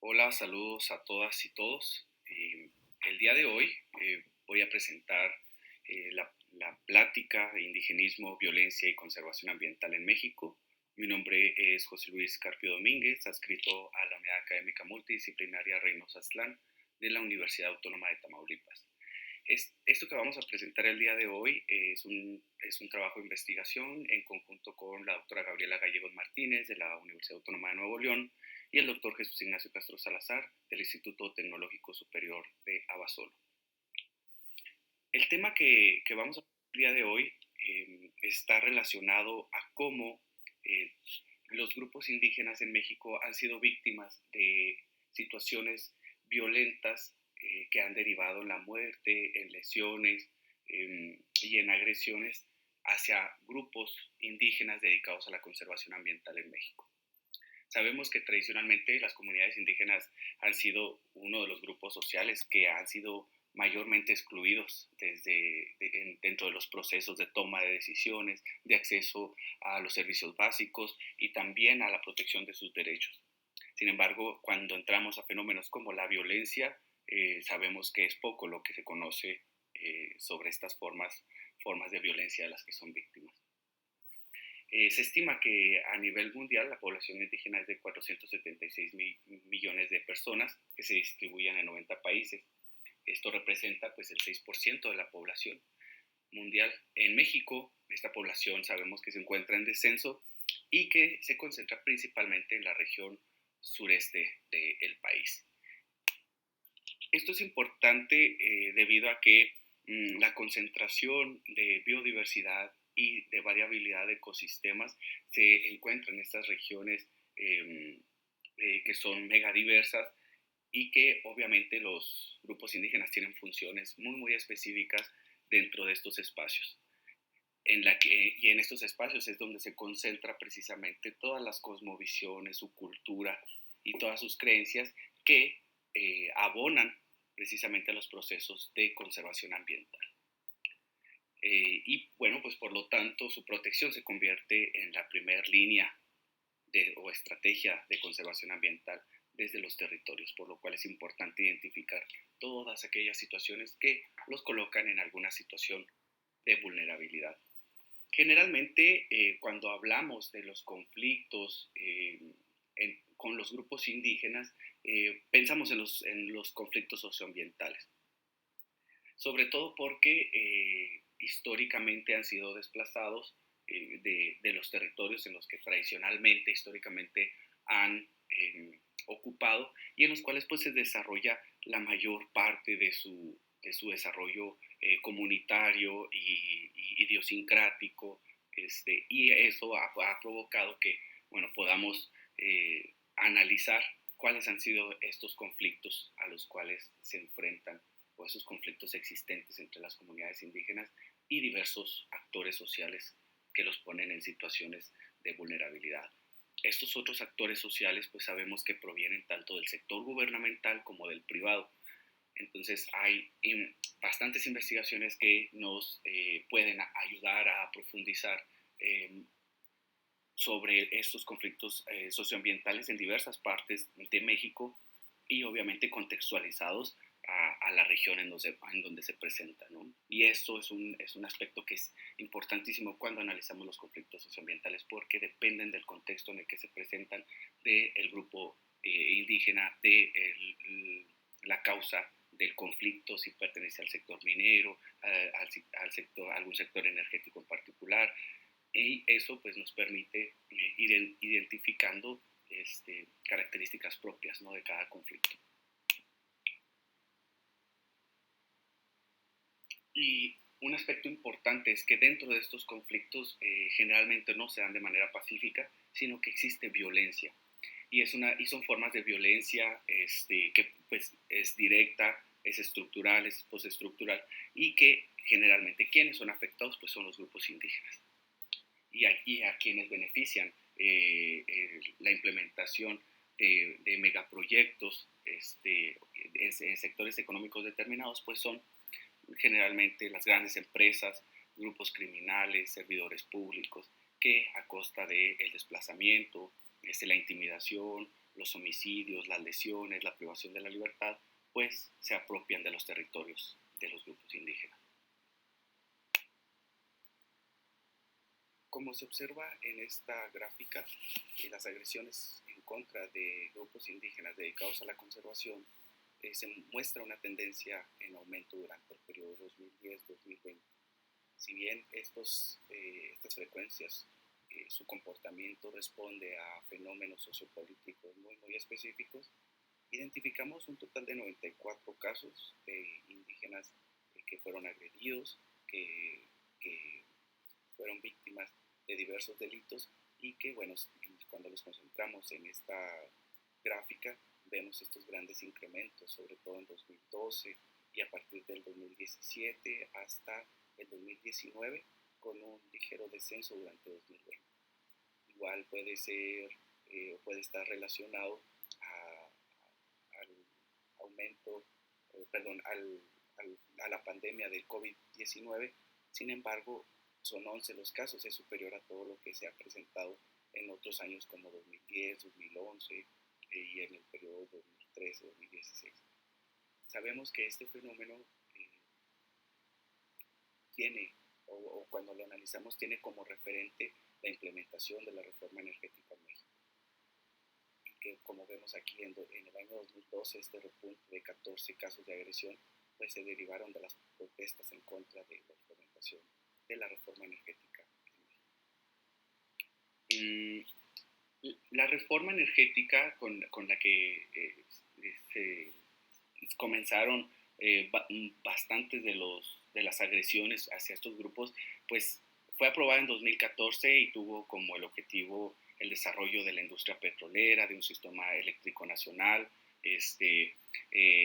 Hola, saludos a todas y todos. El día de hoy voy a presentar la plática Indigenismo, Violencia y Conservación Ambiental en México. Mi nombre es José Luis Carpio Domínguez, adscrito a la Unidad Académica Multidisciplinaria Reynosa Aztlán de la Universidad Autónoma de Tamaulipas. Esto que vamos a presentar el día de hoy es un trabajo de investigación en conjunto con la doctora Gabriela Gallegos Martínez de la Universidad Autónoma de Nuevo León y el doctor Jesús Ignacio Castro Salazar del Instituto Tecnológico Superior de Abasolo. El tema que vamos a hablar el día de hoy está relacionado a cómo eh, los grupos indígenas en México han sido víctimas de situaciones violentas que han derivado en la muerte, en lesiones y en agresiones hacia grupos indígenas dedicados a la conservación ambiental en México. Sabemos que tradicionalmente las comunidades indígenas han sido uno de los grupos sociales que han sido mayormente excluidos dentro de los procesos de toma de decisiones, de acceso a los servicios básicos y también a la protección de sus derechos. Sin embargo, cuando entramos a fenómenos como la violencia, sabemos que es poco lo que se conoce sobre estas formas de violencia de las que son víctimas. Se estima que a nivel mundial la población indígena es de 476 millones de personas que se distribuyen en 90 países. Esto representa pues el 6% de la población mundial. En México, esta población sabemos que se encuentra en descenso y que se concentra principalmente en la región sureste del país. Esto es importante debido a que la concentración de biodiversidad y de variabilidad de ecosistemas se encuentra en estas regiones que son megadiversas y que obviamente los grupos indígenas tienen funciones muy específicas dentro de estos espacios. Y en estos espacios es donde se concentra precisamente todas las cosmovisiones, su cultura y todas sus creencias que abonan precisamente a los procesos de conservación ambiental. Y bueno, pues por lo tanto su protección se convierte en la primera línea o estrategia de conservación ambiental desde los territorios, por lo cual es importante identificar todas aquellas situaciones que los colocan en alguna situación de vulnerabilidad. Generalmente, cuando hablamos de los conflictos con los grupos indígenas, pensamos en los conflictos socioambientales, sobre todo porque históricamente han sido desplazados de los territorios en los que tradicionalmente, históricamente han ocupado y en los cuales pues se desarrolla la mayor parte de su desarrollo comunitario y idiosincrático, y eso ha provocado que, bueno, podamos analizar cuáles han sido estos conflictos a los cuales se enfrentan o esos conflictos existentes entre las comunidades indígenas y diversos actores sociales que los ponen en situaciones de vulnerabilidad. Estos otros actores sociales pues sabemos que provienen tanto del sector gubernamental como del privado. Entonces hay bastantes investigaciones que nos pueden ayudar a profundizar sobre estos conflictos socioambientales en diversas partes de México y obviamente contextualizados a la región en donde se presenta, ¿no? Y eso es un aspecto que es importantísimo cuando analizamos los conflictos socioambientales porque dependen del contexto en el que se presentan, del grupo indígena, de la causa del conflicto, si pertenece al sector minero, a algún sector energético en particular, y eso pues nos permite ir identificando características propias, ¿no?, de cada conflicto. Y un aspecto importante es que dentro de estos conflictos generalmente no se dan de manera pacífica, sino que existe violencia. Y son formas de violencia que pues, es directa, es estructural, es postestructural, y que generalmente quienes son afectados pues, son los grupos indígenas. Y aquí a quienes benefician la implementación de megaproyectos en sectores económicos determinados, pues son generalmente las grandes empresas, grupos criminales, servidores públicos, que a costa del desplazamiento, la intimidación, los homicidios, las lesiones, la privación de la libertad, pues se apropian de los territorios de los grupos indígenas. Como se observa en esta gráfica, las agresiones en contra de grupos indígenas dedicados a la conservación se muestra una tendencia en aumento durante el periodo 2010-2020. Si bien estas frecuencias, su comportamiento responde a fenómenos sociopolíticos muy específicos, identificamos un total de 94 casos de indígenas que fueron agredidos, que fueron víctimas de diversos delitos y que, bueno, cuando los concentramos en esta gráfica, vemos estos grandes incrementos, sobre todo en 2012 y a partir del 2017 hasta el 2019, con un ligero descenso durante 2020. Igual puede ser, puede estar relacionado al aumento, a la pandemia del COVID-19. Sin embargo, son 11 los casos, es superior a todo lo que se ha presentado en otros años como 2010, 2011 y en el periodo 2013-2016. Sabemos que este fenómeno tiene, o cuando lo analizamos, tiene como referente la implementación de la reforma energética en México. Y que, como vemos aquí, en el año 2012, este repunte de 14 casos de agresión, pues se derivaron de las protestas en contra de la implementación de la reforma energética en México. La reforma energética con la que se comenzaron bastantes de las agresiones hacia estos grupos, pues fue aprobada en 2014 y tuvo como el objetivo el desarrollo de la industria petrolera, de un sistema eléctrico nacional,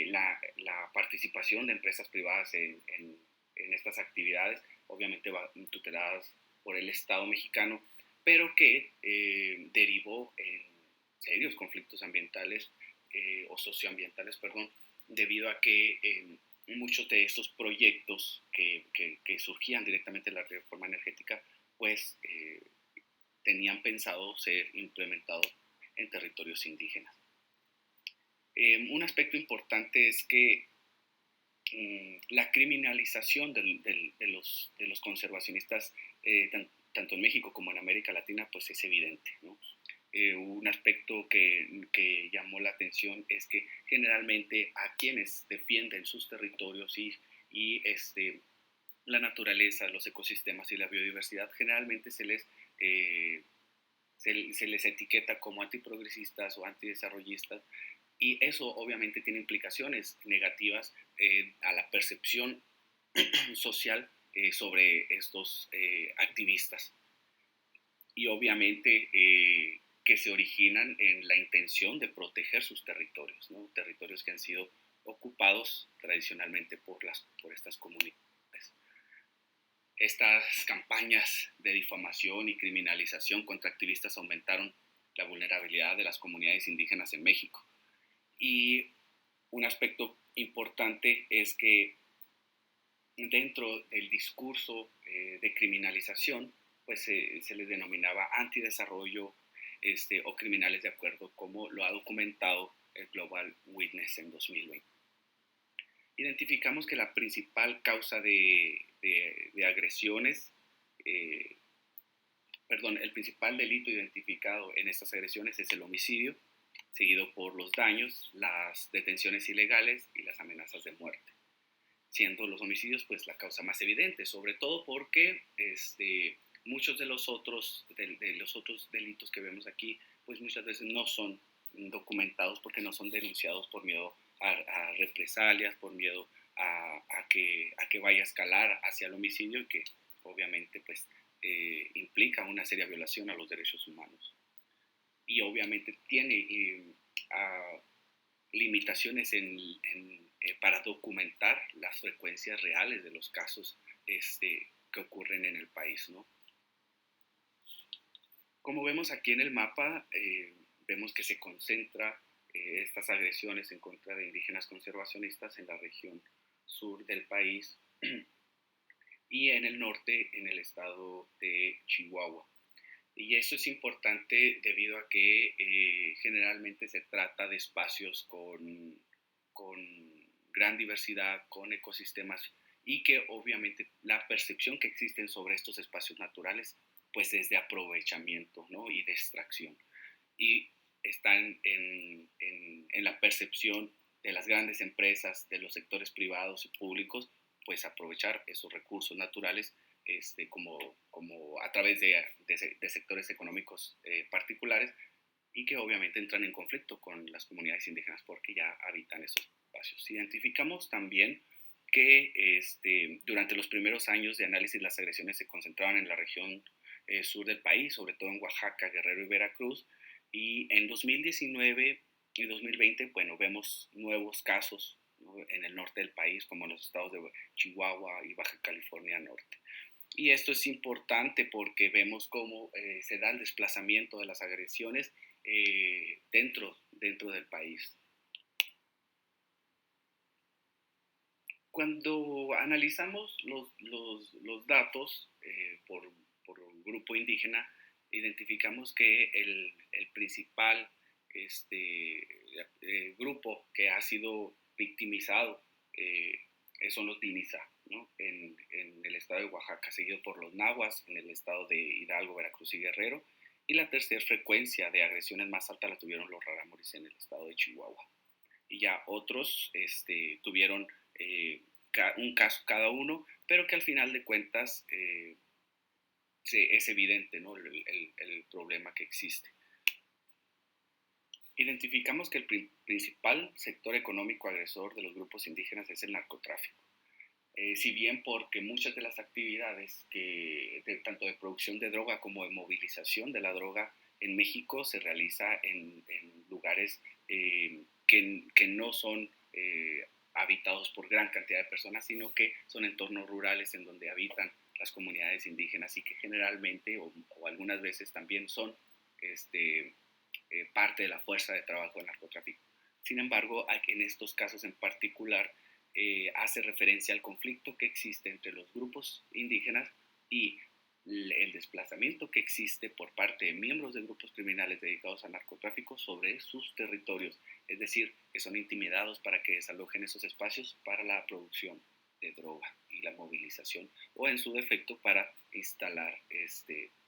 la participación de empresas privadas en estas actividades, obviamente tuteladas por el Estado mexicano, pero que derivó en serios conflictos ambientales o socioambientales, perdón, debido a que muchos de estos proyectos que surgían directamente de la reforma energética, pues tenían pensado ser implementados en territorios indígenas. Un aspecto importante es que la criminalización de los conservacionistas, tanto en México como en América Latina, pues es evidente, ¿no? Un aspecto que llamó la atención es que generalmente a quienes defienden sus territorios y la naturaleza, los ecosistemas y la biodiversidad, generalmente se les etiqueta como antiprogresistas o antidesarrollistas, y eso obviamente tiene implicaciones negativas a la percepción social sobre estos activistas. Y obviamente que se originan en la intención de proteger sus territorios, ¿no? Territorios que han sido ocupados tradicionalmente por estas comunidades. Estas campañas de difamación y criminalización contra activistas aumentaron la vulnerabilidad de las comunidades indígenas en México. Y un aspecto importante es que dentro del discurso de criminalización, pues se les denominaba antidesarrollo o criminales de acuerdo, como lo ha documentado el Global Witness en 2020. Identificamos que la principal causa de agresiones, el principal delito identificado en estas agresiones es el homicidio, seguido por los daños, las detenciones ilegales y las amenazas de muerte, siendo los homicidios pues la causa más evidente, sobre todo porque muchos de los otros delitos que vemos aquí pues muchas veces no son documentados porque no son denunciados por miedo a represalias, por miedo a que vaya a escalar hacia el homicidio, y que obviamente pues implica una seria violación a los derechos humanos. Y obviamente tiene limitaciones para documentar las frecuencias reales de los casos que ocurren en el país, ¿no? Como vemos aquí en el mapa, vemos que se concentra estas agresiones en contra de indígenas conservacionistas en la región sur del país y en el norte en el estado de Chihuahua. Y eso es importante debido a que generalmente se trata de espacios con gran diversidad, con ecosistemas y que obviamente la percepción que existen sobre estos espacios naturales pues es de aprovechamiento, ¿no? Y de extracción. Y están en la percepción de las grandes empresas, de los sectores privados y públicos, pues aprovechar esos recursos naturales como a través de sectores económicos particulares y que obviamente entran en conflicto con las comunidades indígenas porque ya habitan esos espacios. Identificamos también que durante los primeros años de análisis las agresiones se concentraban en la región sur del país, sobre todo en Oaxaca, Guerrero y Veracruz, y en 2019 y 2020, bueno, vemos nuevos casos, ¿no? En el norte del país, como en los estados de Chihuahua y Baja California Norte. Y esto es importante porque vemos cómo se da el desplazamiento de las agresiones dentro del país. Cuando analizamos los datos por grupo indígena, identificamos que el principal grupo que ha sido victimizado son los Dinizá, ¿no? En el estado de Oaxaca, seguido por los Nahuas, en el estado de Hidalgo, Veracruz y Guerrero. Y la tercera frecuencia de agresiones más alta la tuvieron los Rarámuris en el estado de Chihuahua. Y ya otros tuvieron un caso cada uno, pero que al final de cuentas es evidente, ¿no? El problema que existe. Identificamos que el principal sector económico agresor de los grupos indígenas es el narcotráfico. Si bien porque muchas de las actividades tanto de producción de droga como de movilización de la droga en México se realiza en lugares que no son habitados por gran cantidad de personas, sino que son entornos rurales en donde habitan las comunidades indígenas y que generalmente o algunas veces también son parte de la fuerza de trabajo del narcotráfico. Sin embargo, en estos casos en particular, hace referencia al conflicto que existe entre los grupos indígenas y el desplazamiento que existe por parte de miembros de grupos criminales dedicados al narcotráfico sobre sus territorios, es decir, que son intimidados para que desalojen esos espacios para la producción de droga y la movilización, o en su defecto para instalar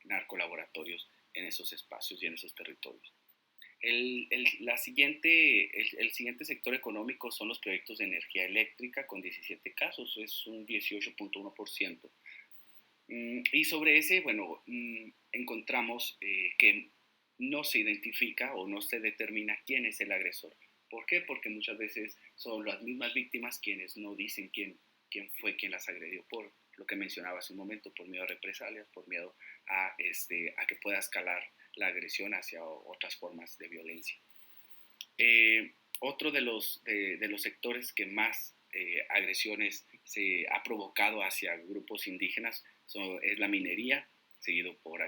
narcolaboratorios en esos espacios y en esos territorios. El siguiente sector económico son los proyectos de energía eléctrica con 17 casos, es un 18.1%. Y sobre ese, bueno, encontramos que no se identifica o no se determina quién es el agresor. ¿Por qué? Porque muchas veces son las mismas víctimas quienes no dicen quién fue quien las agredió, por lo que mencionaba hace un momento, por miedo a represalias, por miedo a que pueda escalar la agresión hacia otras formas de violencia. Otro de los sectores que más agresiones se ha provocado hacia grupos indígenas es la minería, seguido por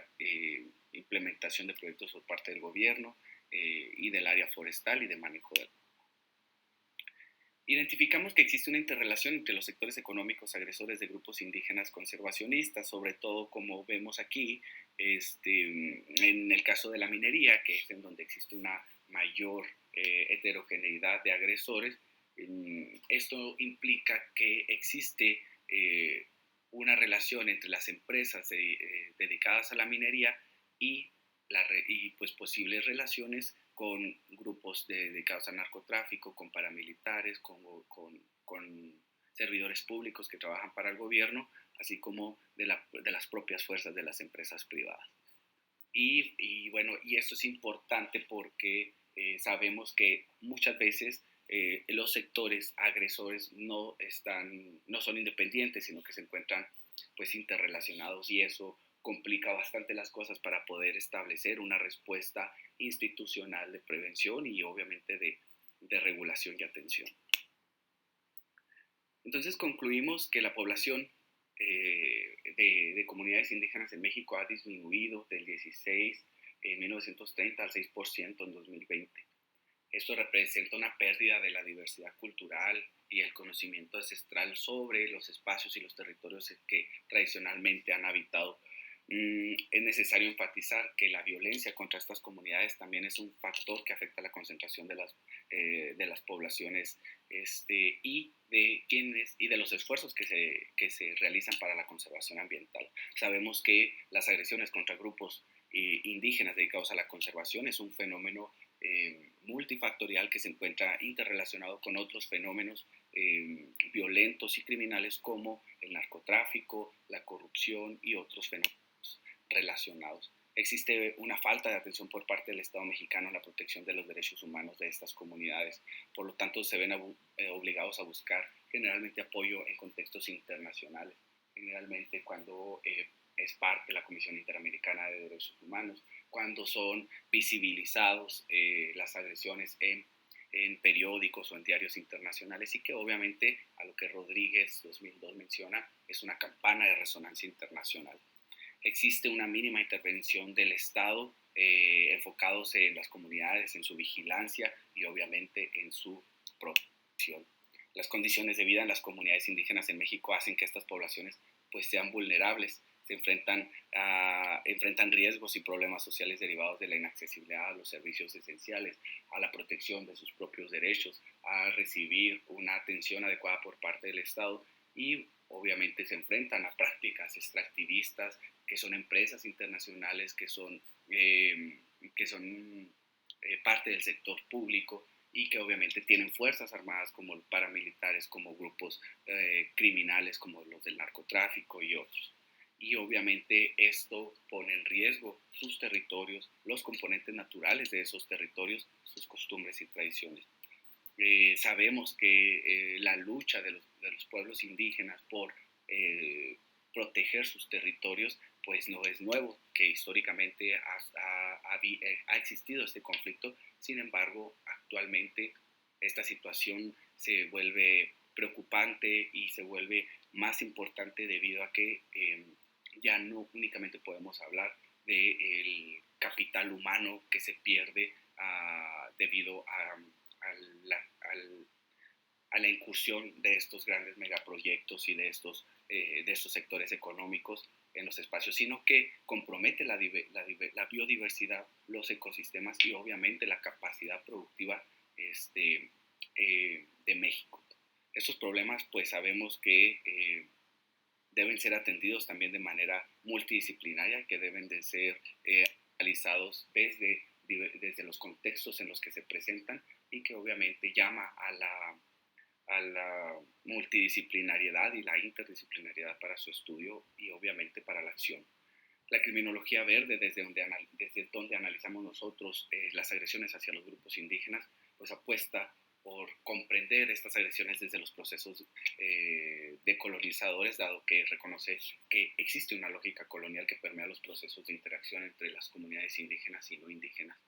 implementación de proyectos por parte del gobierno y del área forestal y de manejo del. Identificamos que existe una interrelación entre los sectores económicos agresores de grupos indígenas conservacionistas, sobre todo como vemos aquí, en el caso de la minería, que es en donde existe una mayor heterogeneidad de agresores. Esto implica que existe una relación entre las empresas dedicadas a la minería y pues posibles relaciones con grupos dedicados al narcotráfico, con paramilitares, con servidores públicos que trabajan para el gobierno, así como de las propias fuerzas de las empresas privadas. Y bueno, y esto es importante porque sabemos que muchas veces los sectores agresores no son independientes, sino que se encuentran pues interrelacionados, y eso complica bastante las cosas para poder establecer una respuesta institucional de prevención y obviamente de regulación y atención. Entonces concluimos que la población de comunidades indígenas en México ha disminuido del 16 en 1930 al 6% en 2020. Esto representa una pérdida de la diversidad cultural y el conocimiento ancestral sobre los espacios y los territorios que tradicionalmente han habitado Es necesario enfatizar que la violencia contra estas comunidades también es un factor que afecta la concentración de las poblaciones y de los esfuerzos que se realizan para la conservación ambiental. Sabemos que las agresiones contra grupos indígenas dedicados a la conservación es un fenómeno multifactorial que se encuentra interrelacionado con otros fenómenos violentos y criminales como el narcotráfico, la corrupción y otros fenómenos relacionados. Existe una falta de atención por parte del Estado mexicano en la protección de los derechos humanos de estas comunidades. Por lo tanto, se ven obligados a buscar generalmente apoyo en contextos internacionales, generalmente cuando es parte de la Comisión Interamericana de Derechos Humanos, cuando son visibilizados las agresiones en periódicos o en diarios internacionales y que obviamente a lo que Rodríguez 2002 menciona es una campana de resonancia internacional. Existe una mínima intervención del Estado enfocados en las comunidades, en su vigilancia y obviamente en su protección. Las condiciones de vida en las comunidades indígenas en México hacen que estas poblaciones pues sean vulnerables, se enfrentan riesgos y problemas sociales derivados de la inaccesibilidad a los servicios esenciales, a la protección de sus propios derechos, a recibir una atención adecuada por parte del Estado y obviamente se enfrentan a prácticas extractivistas que son empresas internacionales, que son parte del sector público y que obviamente tienen fuerzas armadas como paramilitares, como grupos criminales como los del narcotráfico y otros. Y obviamente esto pone en riesgo sus territorios, los componentes naturales de esos territorios, sus costumbres y tradiciones. Sabemos que la lucha de los pueblos indígenas por proteger sus territorios pues no es nuevo, que históricamente ha existido este conflicto. Sin embargo, actualmente esta situación se vuelve preocupante y se vuelve más importante debido a que ya no únicamente podemos hablar del capital humano que se pierde debido a la incursión de estos grandes megaproyectos y de estos sectores económicos en los espacios, sino que compromete la biodiversidad, los ecosistemas y obviamente la capacidad productiva de México. Estos problemas pues sabemos que deben ser atendidos también de manera multidisciplinaria, que deben de ser analizados desde los contextos en los que se presentan y que obviamente llama a la multidisciplinariedad y la interdisciplinariedad para su estudio y obviamente para la acción. La criminología verde, desde donde analizamos nosotros las agresiones hacia los grupos indígenas, pues apuesta por comprender estas agresiones desde los procesos decolonizadores, dado que reconoce que existe una lógica colonial que permea los procesos de interacción entre las comunidades indígenas y no indígenas.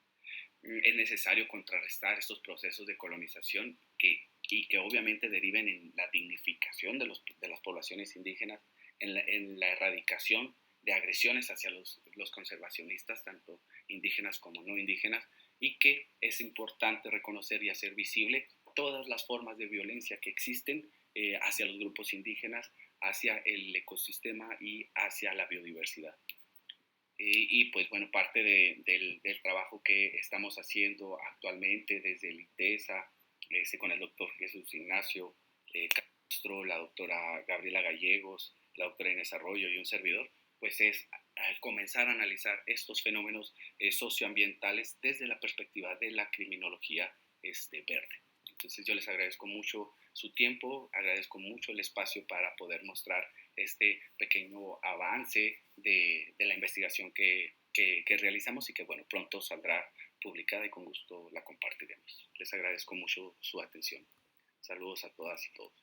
Es necesario contrarrestar estos procesos de colonización y que obviamente deriven en la dignificación de las poblaciones indígenas, en la erradicación de agresiones hacia los conservacionistas, tanto indígenas como no indígenas, y que es importante reconocer y hacer visible todas las formas de violencia que existen hacia los grupos indígenas, hacia el ecosistema y hacia la biodiversidad. Y pues bueno, parte del trabajo que estamos haciendo actualmente desde el ITESA, con el doctor Jesús Ignacio Castro, la doctora Gabriela Gallegos, la doctora Inés Arroyo y un servidor, pues es comenzar a analizar estos fenómenos socioambientales desde la perspectiva de la criminología verde. Entonces yo les agradezco mucho su tiempo, agradezco mucho el espacio para poder mostrar este pequeño avance de la investigación que realizamos y que bueno, pronto saldrá publicada y con gusto la compartiremos. Les agradezco mucho su atención. Saludos a todas y todos.